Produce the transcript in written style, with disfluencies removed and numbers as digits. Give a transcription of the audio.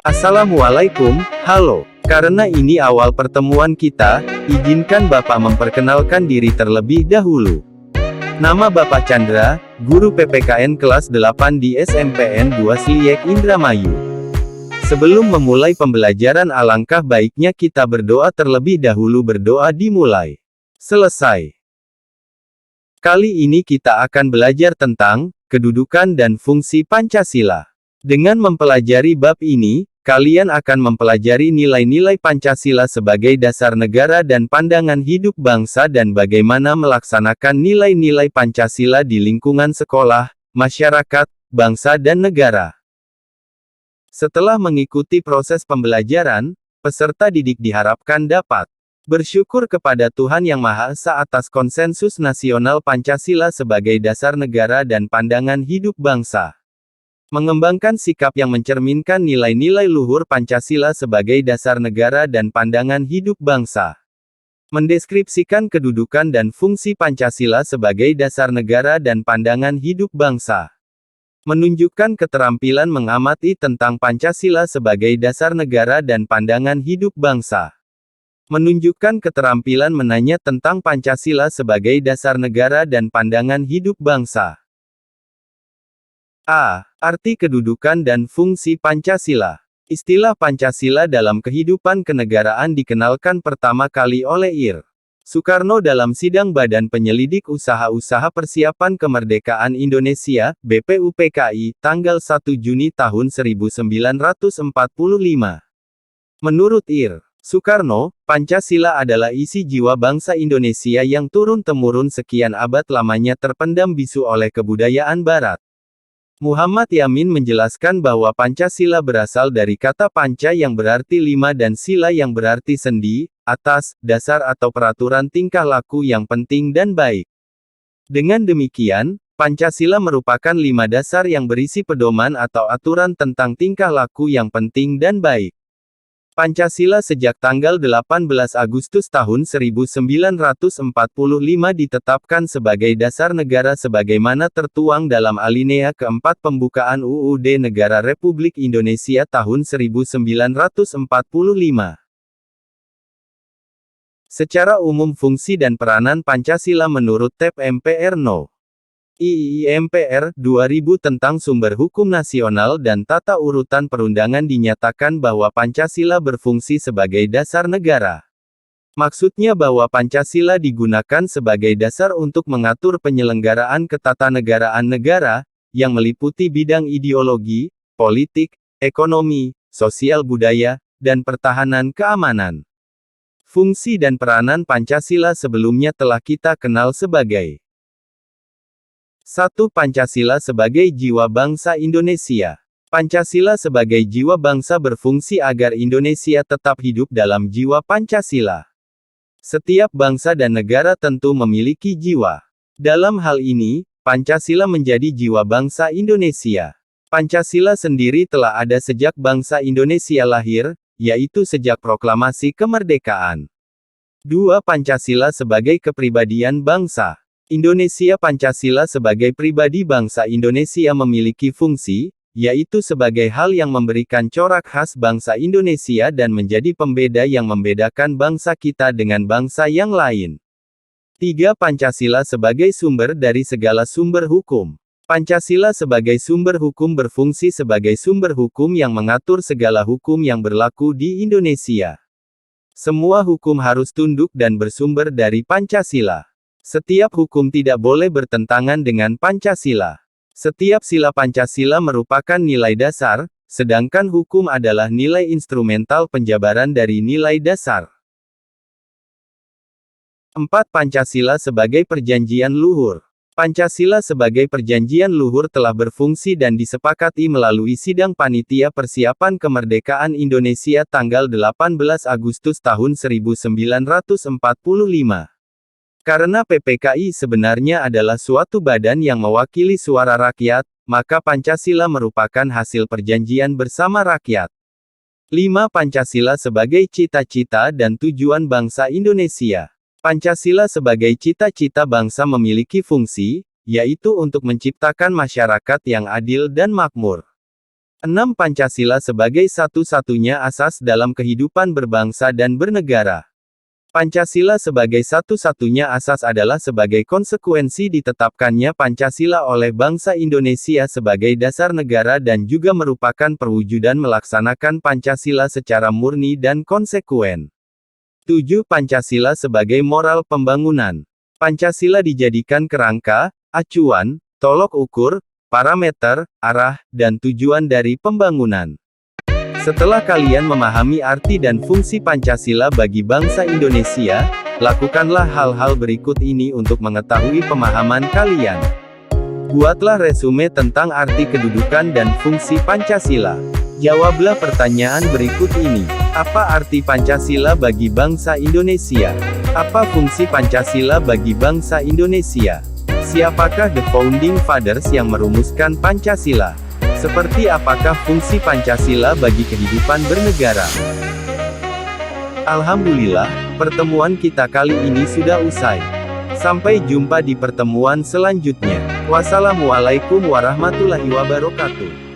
Assalamualaikum, halo. Karena ini awal pertemuan kita, izinkan Bapak memperkenalkan diri terlebih dahulu. Nama Bapak Chandra, Guru PPKN kelas 8 di SMPN 2 Sliek Indramayu. Sebelum memulai pembelajaran alangkah baiknya kita berdoa terlebih dahulu. Berdoa dimulai. Selesai. Kali ini kita akan belajar tentang kedudukan dan fungsi Pancasila. Dengan mempelajari bab ini, kalian akan mempelajari nilai-nilai Pancasila sebagai dasar negara dan pandangan hidup bangsa dan bagaimana melaksanakan nilai-nilai Pancasila di lingkungan sekolah, masyarakat, bangsa dan negara. Setelah mengikuti proses pembelajaran, peserta didik diharapkan dapat bersyukur kepada Tuhan Yang Maha Esa atas konsensus nasional Pancasila sebagai dasar negara dan pandangan hidup bangsa. Mengembangkan sikap yang mencerminkan nilai-nilai luhur Pancasila sebagai dasar negara dan pandangan hidup bangsa. Mendeskripsikan kedudukan dan fungsi Pancasila sebagai dasar negara dan pandangan hidup bangsa. Menunjukkan keterampilan mengamati tentang Pancasila sebagai dasar negara dan pandangan hidup bangsa. Menunjukkan keterampilan menanya tentang Pancasila sebagai dasar negara dan pandangan hidup bangsa. A. Arti kedudukan dan fungsi Pancasila. Istilah Pancasila dalam kehidupan kenegaraan dikenalkan pertama kali oleh Ir. Soekarno dalam sidang Badan Penyelidik Usaha-Usaha Persiapan Kemerdekaan Indonesia, BPUPKI, tanggal 1 Juni tahun 1945. Menurut Ir. Soekarno, Pancasila adalah isi jiwa bangsa Indonesia yang turun-temurun sekian abad lamanya terpendam bisu oleh kebudayaan Barat. Muhammad Yamin menjelaskan bahwa Pancasila berasal dari kata panca yang berarti lima dan sila yang berarti sendi, atas, dasar atau peraturan tingkah laku yang penting dan baik. Dengan demikian, Pancasila merupakan 5 dasar yang berisi pedoman atau aturan tentang tingkah laku yang penting dan baik. Pancasila sejak tanggal 18 Agustus tahun 1945 ditetapkan sebagai dasar negara sebagaimana tertuang dalam alinea keempat pembukaan UUD Negara Republik Indonesia tahun 1945. Secara umum fungsi dan peranan Pancasila menurut TEP MPR No. III MPR 2000 tentang sumber hukum nasional dan tata urutan perundangan dinyatakan bahwa Pancasila berfungsi sebagai dasar negara. Maksudnya bahwa Pancasila digunakan sebagai dasar untuk mengatur penyelenggaraan ketatanegaraan negara, yang meliputi bidang ideologi, politik, ekonomi, sosial budaya, dan pertahanan keamanan. Fungsi dan peranan Pancasila sebelumnya telah kita kenal sebagai 1. Pancasila sebagai jiwa bangsa Indonesia. Pancasila sebagai jiwa bangsa berfungsi agar Indonesia tetap hidup dalam jiwa Pancasila. Setiap bangsa dan negara tentu memiliki jiwa. Dalam hal ini, Pancasila menjadi jiwa bangsa Indonesia. Pancasila sendiri telah ada sejak bangsa Indonesia lahir, yaitu sejak proklamasi kemerdekaan. 2. Pancasila sebagai kepribadian bangsa. Indonesia. Pancasila sebagai pribadi bangsa Indonesia memiliki fungsi, yaitu sebagai hal yang memberikan corak khas bangsa Indonesia dan menjadi pembeda yang membedakan bangsa kita dengan bangsa yang lain. 3. Pancasila sebagai sumber dari segala sumber hukum. Pancasila sebagai sumber hukum berfungsi sebagai sumber hukum yang mengatur segala hukum yang berlaku di Indonesia. Semua hukum harus tunduk dan bersumber dari Pancasila. Setiap hukum tidak boleh bertentangan dengan Pancasila. Setiap sila Pancasila merupakan nilai dasar, sedangkan hukum adalah nilai instrumental penjabaran dari nilai dasar. 4. Pancasila sebagai perjanjian luhur. Pancasila sebagai perjanjian luhur telah berfungsi dan disepakati melalui Sidang Panitia Persiapan Kemerdekaan Indonesia tanggal 18 Agustus tahun 1945. Karena PPKI sebenarnya adalah suatu badan yang mewakili suara rakyat, maka Pancasila merupakan hasil perjanjian bersama rakyat. 5. Pancasila sebagai cita-cita dan tujuan bangsa Indonesia. Pancasila sebagai cita-cita bangsa memiliki fungsi, yaitu untuk menciptakan masyarakat yang adil dan makmur. 6. Pancasila sebagai satu-satunya asas dalam kehidupan berbangsa dan bernegara. Pancasila sebagai satu-satunya asas adalah sebagai konsekuensi ditetapkannya Pancasila oleh bangsa Indonesia sebagai dasar negara dan juga merupakan perwujudan melaksanakan Pancasila secara murni dan konsekuen. 7. Pancasila sebagai moral pembangunan. Pancasila dijadikan kerangka, acuan, tolok ukur, parameter, arah, dan tujuan dari pembangunan. Setelah kalian memahami arti dan fungsi Pancasila bagi bangsa Indonesia, lakukanlah hal-hal berikut ini untuk mengetahui pemahaman kalian. Buatlah resume tentang arti kedudukan dan fungsi Pancasila. Jawablah pertanyaan berikut ini. Apa arti Pancasila bagi bangsa Indonesia? Apa fungsi Pancasila bagi bangsa Indonesia? Siapakah the founding fathers yang merumuskan Pancasila? Seperti apakah fungsi Pancasila bagi kehidupan bernegara? Alhamdulillah, pertemuan kita kali ini sudah usai. Sampai jumpa di pertemuan selanjutnya. Wassalamualaikum warahmatullahi wabarakatuh.